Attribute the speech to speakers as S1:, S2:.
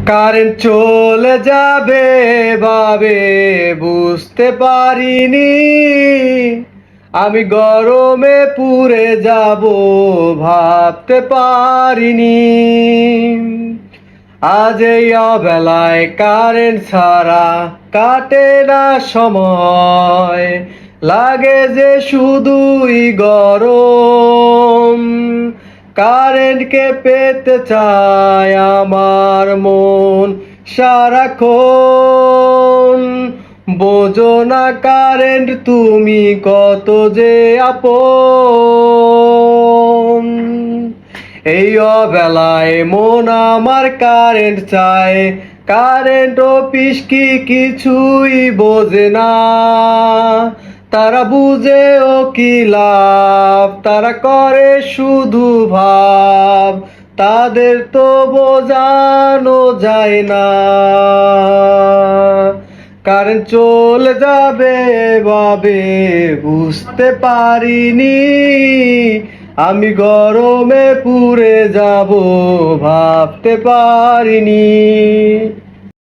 S1: Current চলে যাবে ভাবে বুঝতে পারিনি, আমি গরমে পুড়ে যাব ভাবতে পারিনি। আজ এই অবেলায় কারেন্ট ছাড়া কাটে না সময়, লাগে যে শুধুই গরম। কারেন্টকে পেতে চায় আমার মন সারাক্ষণ। বোঝো না কারেন্ট তুমি কত যে আপন। এই অবেলায় মন আমার কারেন্ট চায়, কারেন্ট অফিস কি কিছুই বোঝে না। তারা বুঝেও কি লাভ, তারা করে শুধু ভাব, তাদের তো বোঝানো যায় না। কারেন্ট চলে যাবে ভাবে বুঝতে পারিনি, আমি গরমে পুড়ে যাব ভাবতে পারিনি।